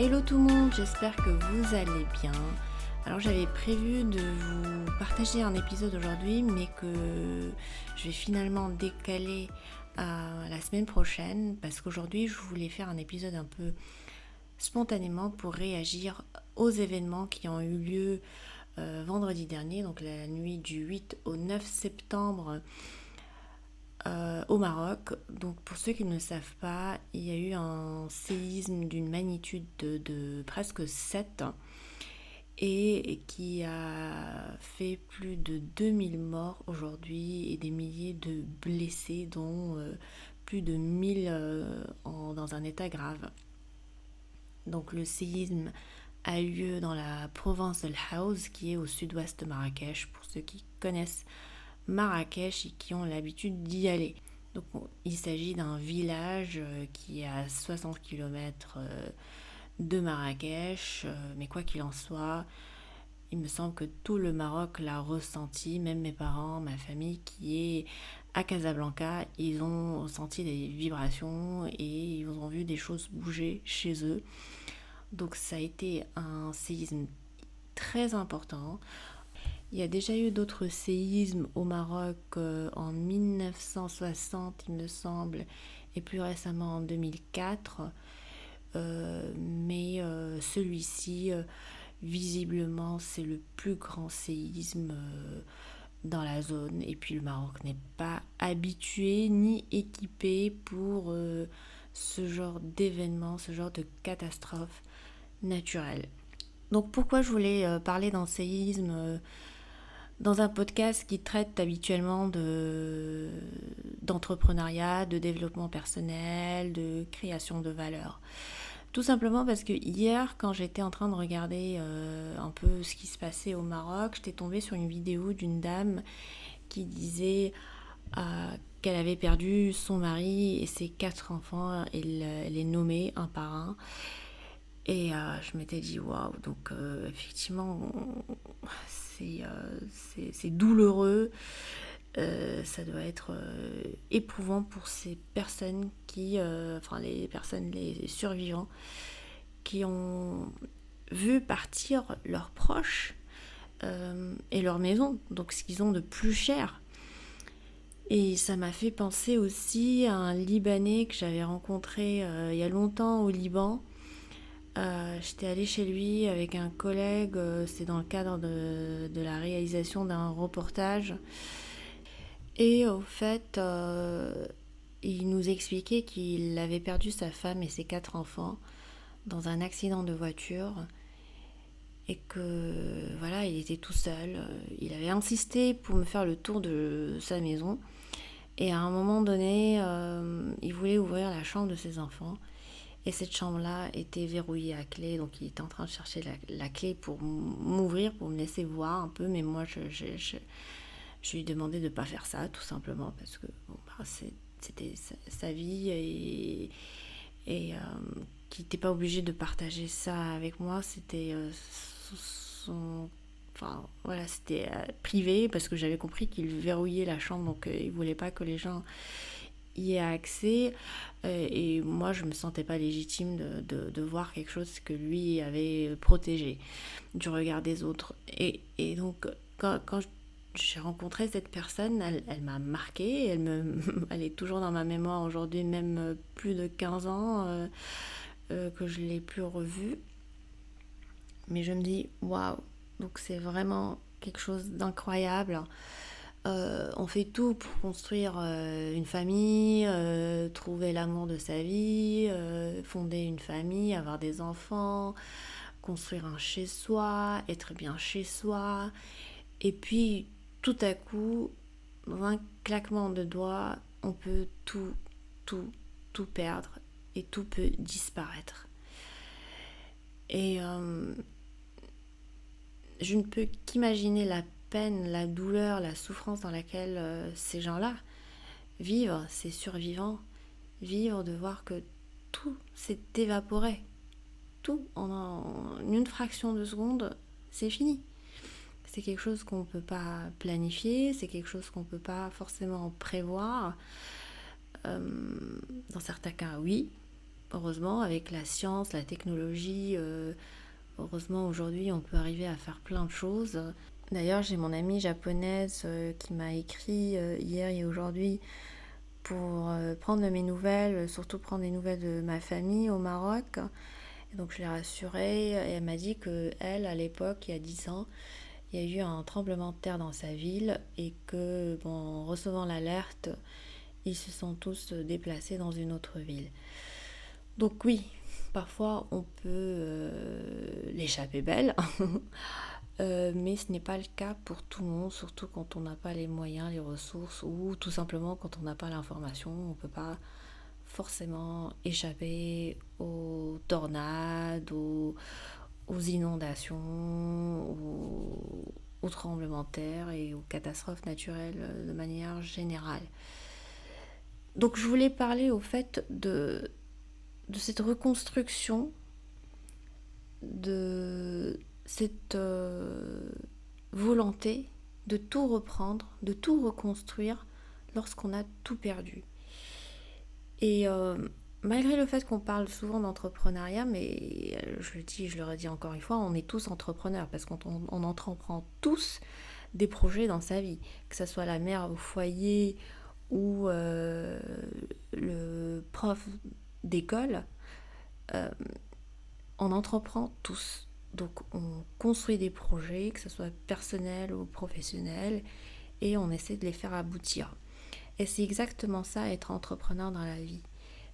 Hello tout le monde, j'espère que vous allez bien. Alors j'avais prévu de vous partager un épisode aujourd'hui, mais que je vais finalement décaler à la semaine prochaine, parce qu'aujourd'hui je voulais faire un épisode un peu spontanément pour réagir aux événements qui ont eu lieu vendredi dernier, donc la nuit du 8 au 9 septembre au Maroc. Donc pour ceux qui ne le savent pas, il y a eu un séisme d'une magnitude de presque 7 et qui a fait plus de 2000 morts aujourd'hui et des milliers de blessés, dont plus de 1000 dans un état grave. Donc le séisme a eu lieu dans la province de l'Haouz, qui est au sud-ouest de Marrakech, pour ceux qui connaissent Marrakech et qui ont l'habitude d'y aller. Donc il s'agit d'un village qui est à 60 km de Marrakech, mais quoi qu'il en soit, il me semble que tout le Maroc l'a ressenti, même mes parents, ma famille qui est à Casablanca, ils ont senti des vibrations et ils ont vu des choses bouger chez eux. Donc ça a été un séisme très important. Il y a déjà eu d'autres séismes au Maroc en 1960, il me semble, et plus récemment en 2004. Mais celui-ci, visiblement, c'est le plus grand séisme dans la zone. Et puis le Maroc n'est pas habitué ni équipé pour ce genre d'événement, ce genre de catastrophe naturelle. Donc pourquoi je voulais parler d'un séisme dans un podcast qui traite habituellement d'entrepreneuriat, de développement personnel, de création de valeur. Tout simplement parce que hier, quand j'étais en train de regarder un peu ce qui se passait au Maroc, j'étais tombée sur une vidéo d'une dame qui disait qu'elle avait perdu son mari et ses 4 enfants. Elle les nommait un par un. Et je m'étais dit, waouh, donc effectivement, c'est douloureux. Ça doit être éprouvant pour ces personnes les survivants, qui ont vu partir leurs proches et leur maison, donc ce qu'ils ont de plus cher. Et ça m'a fait penser aussi à un Libanais que j'avais rencontré il y a longtemps au Liban. J'étais allée chez lui avec un collègue, c'est dans le cadre de la réalisation d'un reportage. Et au fait, il nous expliquait qu'il avait perdu sa femme et ses 4 enfants dans un accident de voiture et que voilà, il était tout seul. Il avait insisté pour me faire le tour de sa maison et à un moment donné, il voulait ouvrir la chambre de ses enfants. Et cette chambre-là était verrouillée à clé, donc il était en train de chercher la clé pour m'ouvrir, pour me laisser voir un peu, mais moi je lui ai demandé de ne pas faire ça, tout simplement, parce que bon, c'était sa vie et qu'il n'était pas obligé de partager ça avec moi, c'était son... Enfin voilà, c'était privé, parce que j'avais compris qu'il verrouillait la chambre, donc il ne voulait pas que les gens y ait accès, et moi je me sentais pas légitime de voir quelque chose que lui avait protégé du regard des autres. Et donc quand j'ai rencontré cette personne, elle m'a marquée, elle est toujours dans ma mémoire aujourd'hui, même plus de 15 ans que je l'ai plus revue. Mais je me dis, waouh, donc c'est vraiment quelque chose d'incroyable. On fait tout pour construire une famille, trouver l'amour de sa vie, fonder une famille, avoir des enfants, construire un chez-soi, être bien chez soi. Et puis, tout à coup, dans un claquement de doigts, on peut tout perdre et tout peut disparaître. Et je ne peux qu'imaginer la peine, la douleur, la souffrance dans laquelle ces gens-là vivent, ces survivants, vivent de voir que tout s'est évaporé. Tout, en une fraction de seconde, c'est fini. C'est quelque chose qu'on ne peut pas planifier, c'est quelque chose qu'on ne peut pas forcément prévoir. Dans certains cas, oui. heureusement, avec la science, la technologie, heureusement aujourd'hui on peut arriver à faire plein de choses. D'ailleurs, j'ai mon amie japonaise qui m'a écrit hier et aujourd'hui pour prendre de mes nouvelles, surtout prendre des nouvelles de ma famille au Maroc. Et donc je l'ai rassurée et elle m'a dit que elle, à l'époque, il y a 10 ans, il y a eu un tremblement de terre dans sa ville et que, bon, en recevant l'alerte, ils se sont tous déplacés dans une autre ville. Donc oui, parfois on peut l'échapper belle, mais ce n'est pas le cas pour tout le monde, surtout quand on n'a pas les moyens, les ressources, ou tout simplement quand on n'a pas l'information, on ne peut pas forcément échapper aux tornades, aux inondations, aux tremblements de terre et aux catastrophes naturelles de manière générale. Donc je voulais parler au fait de cette reconstruction, de cette volonté de tout reprendre, de tout reconstruire lorsqu'on a tout perdu. Et malgré le fait qu'on parle souvent d'entrepreneuriat, mais je le dis, je le redis encore une fois, on est tous entrepreneurs parce qu'on entreprend tous des projets dans sa vie, que ce soit la mère au foyer ou le prof d'école, on entreprend tous. Donc on construit des projets, que ce soit personnels ou professionnels, et on essaie de les faire aboutir. Et c'est exactement ça, être entrepreneur dans la vie.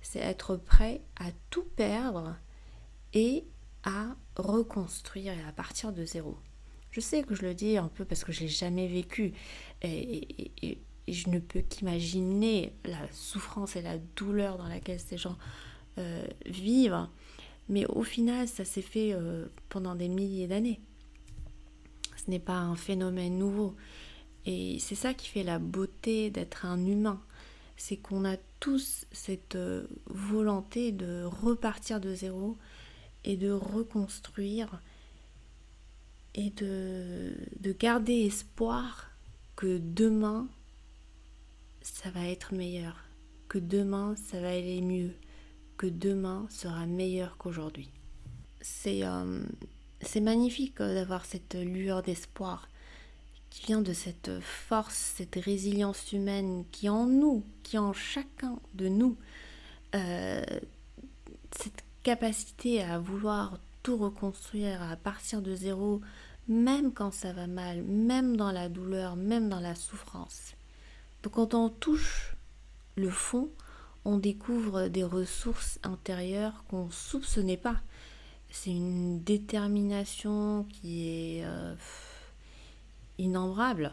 C'est être prêt à tout perdre et à reconstruire et à partir de zéro. Je sais que je le dis un peu parce que je ne l'ai jamais vécu et je ne peux qu'imaginer la souffrance et la douleur dans laquelle ces gens vivent. Mais au final, ça s'est fait pendant des milliers d'années. Ce n'est pas un phénomène nouveau. Et c'est ça qui fait la beauté d'être un humain. C'est qu'on a tous cette volonté de repartir de zéro et de reconstruire et de garder espoir que demain, ça va être meilleur, que demain, ça va aller mieux, que demain sera meilleur qu'aujourd'hui. C'est magnifique d'avoir cette lueur d'espoir qui vient de cette force, cette résilience humaine qui est en nous, qui est en chacun de nous, cette capacité à vouloir tout reconstruire, à partir de zéro, même quand ça va mal, même dans la douleur, même dans la souffrance. Donc quand on touche le fond, on découvre des ressources intérieures qu'on ne soupçonnait pas. C'est une détermination qui est innombrable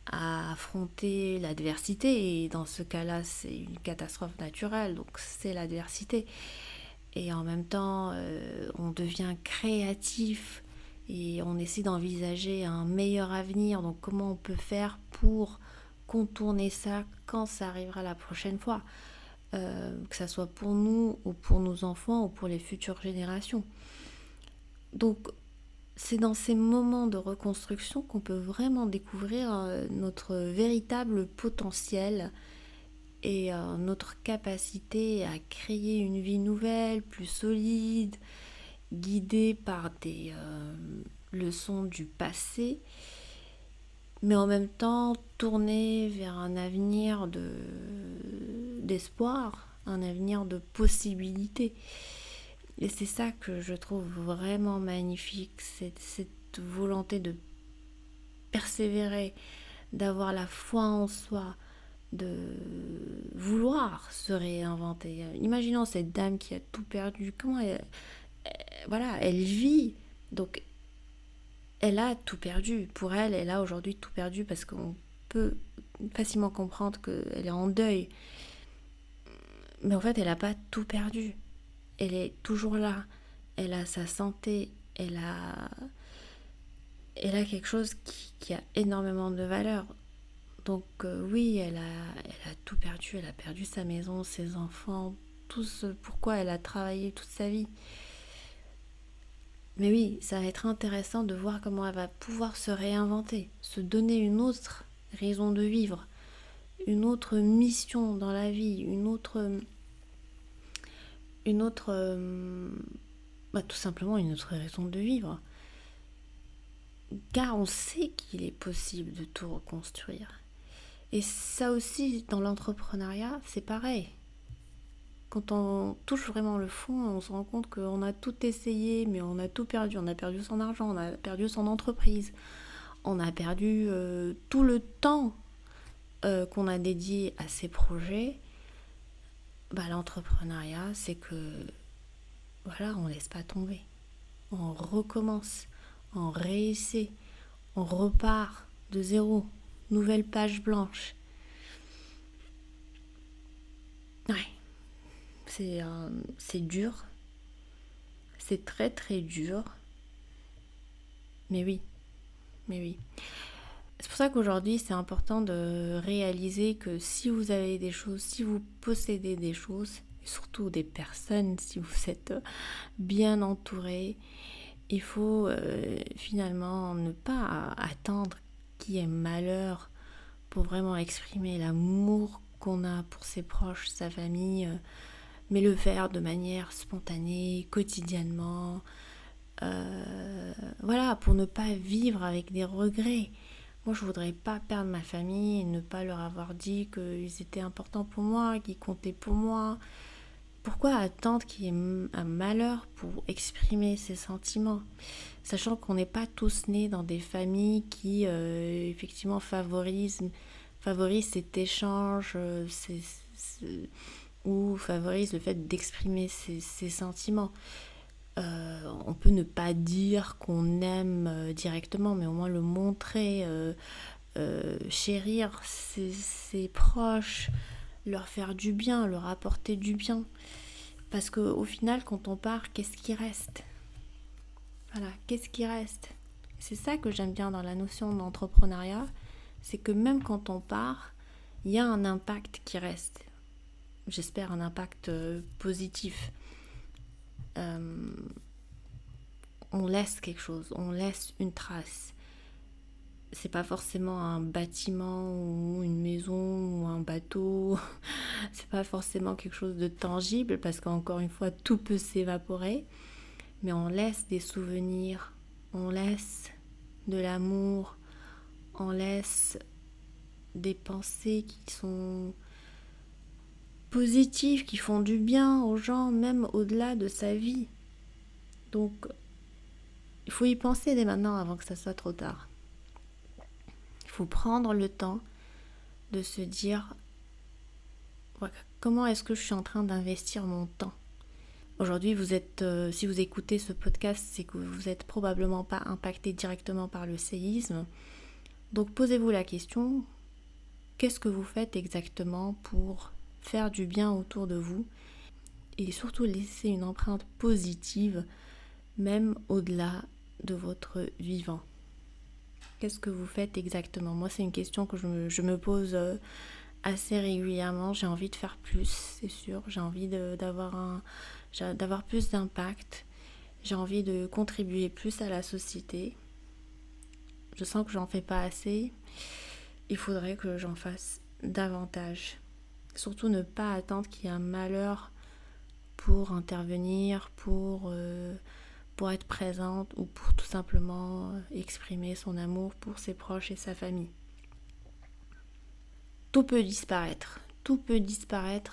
à affronter l'adversité, et dans ce cas-là c'est une catastrophe naturelle, donc c'est l'adversité, et en même temps on devient créatif et on essaie d'envisager un meilleur avenir, donc comment on peut faire pour contourner ça quand ça arrivera la prochaine fois, que ça soit pour nous ou pour nos enfants ou pour les futures générations. Donc c'est dans ces moments de reconstruction qu'on peut vraiment découvrir notre véritable potentiel et notre capacité à créer une vie nouvelle, plus solide, guidée par des leçons du passé, mais en même temps tournée vers un avenir d'espoir, un avenir de possibilités. Et c'est ça que je trouve vraiment magnifique, cette volonté de persévérer, d'avoir la foi en soi, de vouloir se réinventer. Imaginons cette dame qui a tout perdu, comment elle vit, donc elle a tout perdu. Pour elle, elle a aujourd'hui tout perdu parce qu'on peut facilement comprendre qu'elle est en deuil. Mais en fait, elle n'a pas tout perdu. Elle est toujours là, elle a sa santé, elle a quelque chose qui a énormément de valeur. Donc oui, elle a tout perdu, elle a perdu sa maison, ses enfants, tout ce pourquoi elle a travaillé toute sa vie. Mais oui, ça va être intéressant de voir comment elle va pouvoir se réinventer, se donner une autre raison de vivre, une autre mission dans la vie, une autre une autre, tout simplement une autre raison de vivre. Car on sait qu'il est possible de tout reconstruire. Et ça aussi, dans l'entrepreneuriat, c'est pareil. Quand on touche vraiment le fond, on se rend compte qu'on a tout essayé, mais on a tout perdu. On a perdu son argent, on a perdu son entreprise, on a perdu tout le temps qu'on a dédié à ces projets. L'entrepreneuriat, c'est que on laisse pas tomber. On recommence, on réessaie, on repart de zéro, nouvelle page blanche. Ouais, c'est dur, c'est très très dur, mais oui. C'est pour ça qu'aujourd'hui, c'est important de réaliser que si vous avez des choses, si vous possédez des choses, et surtout des personnes, si vous êtes bien entouré, il faut finalement ne pas attendre qu'il y ait malheur pour vraiment exprimer l'amour qu'on a pour ses proches, sa famille, mais le faire de manière spontanée, quotidiennement, pour ne pas vivre avec des regrets. Moi, je voudrais pas perdre ma famille et ne pas leur avoir dit qu'ils étaient importants pour moi, qu'ils comptaient pour moi. Pourquoi attendre qu'il y ait un malheur pour exprimer ses sentiments ? Sachant qu'on n'est pas tous nés dans des familles qui, effectivement, favorisent cet échange ou favorisent le fait d'exprimer ses sentiments. On peut ne pas dire qu'on aime directement, mais au moins le montrer, chérir ses proches, leur faire du bien, leur apporter du bien. Parce qu'au final, quand on part, qu'est-ce qui reste ? Qu'est-ce qui reste ? C'est ça que j'aime bien dans la notion d'entrepreneuriat, c'est que même quand on part, il y a un impact qui reste. J'espère un impact positif. On laisse quelque chose, on laisse une trace. C'est pas forcément un bâtiment ou une maison ou un bateau. C'est pas forcément quelque chose de tangible parce qu'encore une fois, tout peut s'évaporer. Mais on laisse des souvenirs, on laisse de l'amour, on laisse des pensées qui sont positives, qui font du bien aux gens, même au-delà de sa vie. Donc, il faut y penser dès maintenant avant que ça soit trop tard. Il faut prendre le temps de se dire comment est-ce que je suis en train d'investir mon temps. Aujourd'hui, si vous écoutez ce podcast, c'est que vous n'êtes probablement pas impacté directement par le séisme. Donc posez-vous la question, qu'est-ce que vous faites exactement pour faire du bien autour de vous et surtout laisser une empreinte positive même au-delà de votre vivant. Qu'est-ce que vous faites exactement ? Moi, c'est une question que je me pose assez régulièrement. J'ai envie de faire plus, c'est sûr. J'ai envie d'avoir plus d'impact. J'ai envie de contribuer plus à la société. Je sens que j'en fais pas assez. Il faudrait que j'en fasse davantage. Surtout ne pas attendre qu'il y ait un malheur pour intervenir, pour être présente ou pour tout simplement exprimer son amour pour ses proches et sa famille. Tout peut disparaître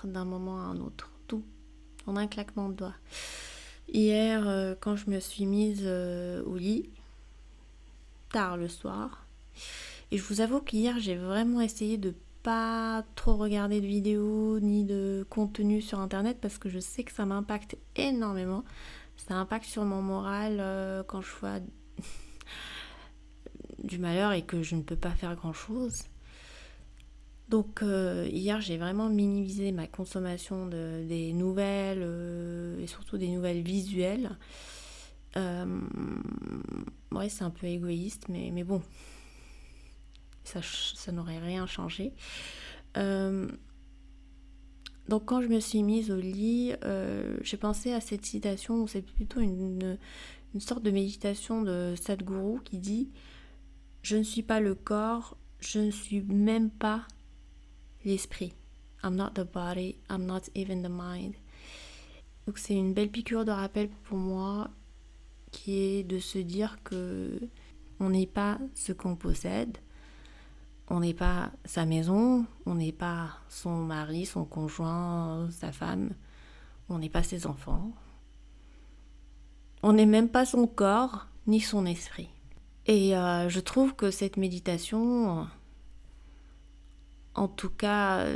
d'un moment à un autre, tout, en un claquement de doigts. Hier, quand je me suis mise au lit, tard le soir, et je vous avoue qu'hier j'ai vraiment essayé de pas trop regarder de vidéos ni de contenu sur internet parce que je sais que ça m'impacte énormément. Ça impacte sur mon moral quand je vois du malheur et que je ne peux pas faire grand chose. Donc hier j'ai vraiment minimisé ma consommation des nouvelles et surtout des nouvelles visuelles. Ouais, c'est un peu égoïste mais bon, ça n'aurait rien changé. Donc quand je me suis mise au lit, j'ai pensé à cette citation où c'est plutôt une sorte de méditation de Sadhguru qui dit « Je ne suis pas le corps, je ne suis même pas l'esprit. I'm not the body, I'm not even the mind. » Donc c'est une belle piqûre de rappel pour moi qui est de se dire que on n'est pas ce qu'on possède, on n'est pas sa maison, on n'est pas son mari, son conjoint, sa femme, on n'est pas ses enfants, on n'est même pas son corps ni son esprit. Et je trouve que cette méditation, en tout cas,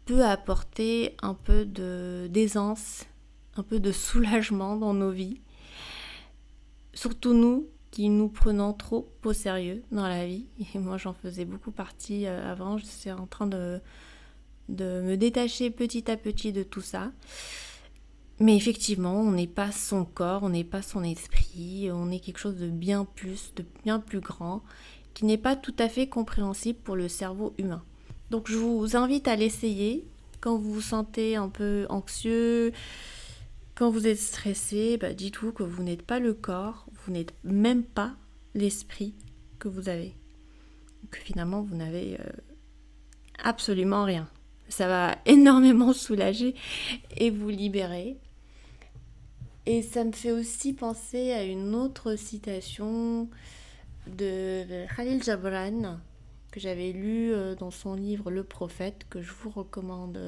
peut apporter un peu d'aisance, un peu de soulagement dans nos vies. Surtout nous qui nous prenons trop au sérieux dans la vie. Et moi j'en faisais beaucoup partie avant, je suis en train de me détacher petit à petit de tout ça. Mais effectivement, on n'est pas son corps, on n'est pas son esprit, on est quelque chose de bien plus grand, qui n'est pas tout à fait compréhensible pour le cerveau humain. Donc je vous invite à l'essayer quand vous vous sentez un peu anxieux, quand vous êtes stressé, dites-vous que vous n'êtes pas le corps, vous n'êtes même pas l'esprit que vous avez. Que finalement vous n'avez absolument rien. Ça va énormément soulager et vous libérer. Et ça me fait aussi penser à une autre citation de Khalil Gibran que j'avais lu dans son livre Le Prophète, que je vous recommande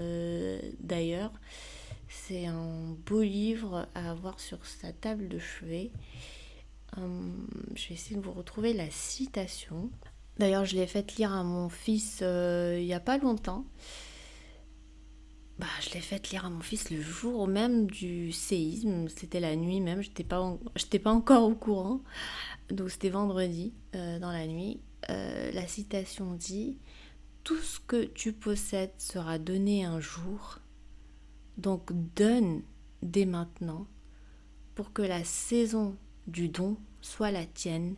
d'ailleurs. C'est un beau livre à avoir sur sa table de chevet. Je vais essayer de vous retrouver la citation. D'ailleurs, je l'ai faite lire à mon fils il n'y a pas longtemps. Je l'ai faite lire à mon fils le jour même du séisme. C'était la nuit même, j'étais pas encore au courant. Donc c'était vendredi dans la nuit. La citation dit « Tout ce que tu possèdes sera donné un jour. Donc donne dès maintenant pour que la saison du don soit la tienne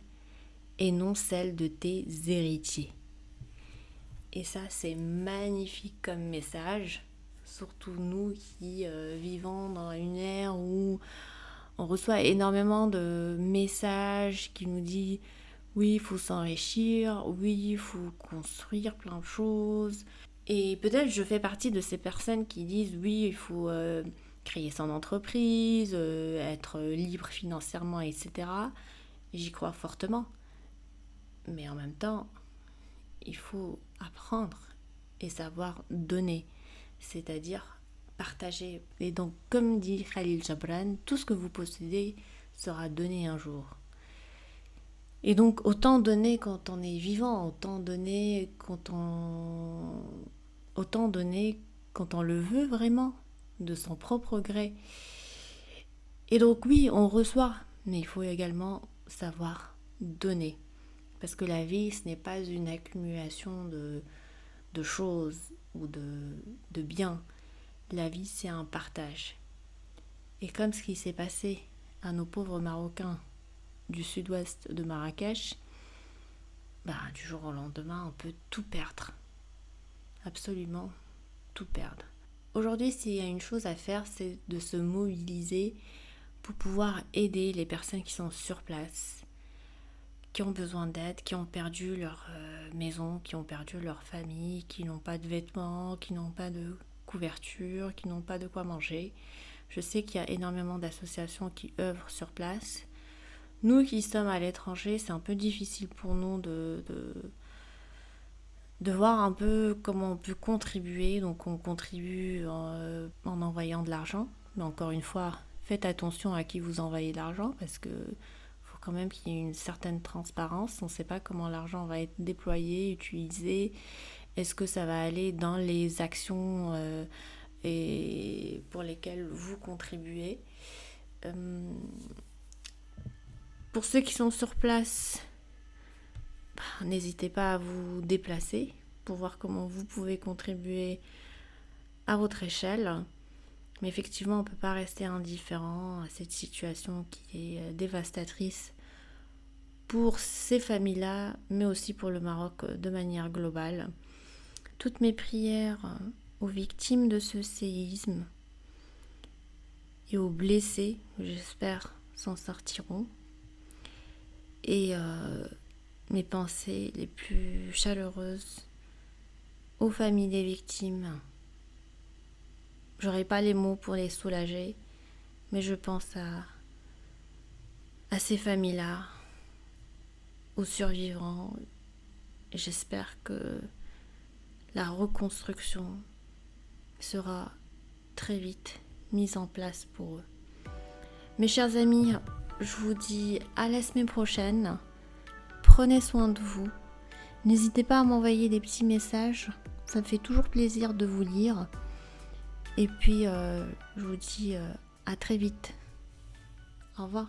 et non celle de tes héritiers. » Et ça, c'est magnifique comme message, surtout nous qui vivons dans une ère où on reçoit énormément de messages qui nous disent oui, il faut s'enrichir, oui, il faut construire plein de choses. Et peut-être je fais partie de ces personnes qui disent oui, il faut créer son entreprise, être libre financièrement, etc. J'y crois fortement. Mais en même temps, il faut apprendre et savoir donner, c'est-à-dire partager. Et donc, comme dit Khalil Gibran, tout ce que vous possédez sera donné un jour. Et donc, autant donner quand on est vivant, autant donner quand on le veut vraiment, de son propre gré. Et donc oui, on reçoit, mais il faut également savoir donner. Parce que la vie, ce n'est pas une accumulation de choses ou de biens. La vie, c'est un partage. Et comme ce qui s'est passé à nos pauvres Marocains du sud-ouest de Marrakech, du jour au lendemain, on peut tout perdre. Absolument tout perdre. Aujourd'hui, s'il y a une chose à faire, c'est de se mobiliser pour pouvoir aider les personnes qui sont sur place, qui ont besoin d'aide, qui ont perdu leur maison, qui ont perdu leur famille, qui n'ont pas de vêtements, qui n'ont pas de couverture, qui n'ont pas de quoi manger. Je sais qu'il y a énormément d'associations qui œuvrent sur place. Nous qui sommes à l'étranger, c'est un peu difficile pour nous de voir un peu comment on peut contribuer. Donc on contribue en envoyant de l'argent. Mais encore une fois, faites attention à qui vous envoyez de l'argent parce que faut quand même qu'il y ait une certaine transparence. On ne sait pas comment l'argent va être déployé, utilisé. Est-ce que ça va aller dans les actions et pour lesquelles vous contribuez. Pour ceux qui sont sur place, n'hésitez pas à vous déplacer pour voir comment vous pouvez contribuer à votre échelle. Mais effectivement, on ne peut pas rester indifférent à cette situation qui est dévastatrice pour ces familles-là, mais aussi pour le Maroc de manière globale. Toutes mes prières aux victimes de ce séisme et aux blessés, j'espère, s'en sortiront. Et mes pensées les plus chaleureuses aux familles des victimes. J'aurais pas les mots pour les soulager, mais je pense à ces familles-là, aux survivants. J'espère que la reconstruction sera très vite mise en place pour eux. Mes chers amis, je vous dis à la semaine prochaine. Prenez soin de vous. N'hésitez pas à m'envoyer des petits messages. Ça me fait toujours plaisir de vous lire. Et puis, je vous dis à très vite. Au revoir.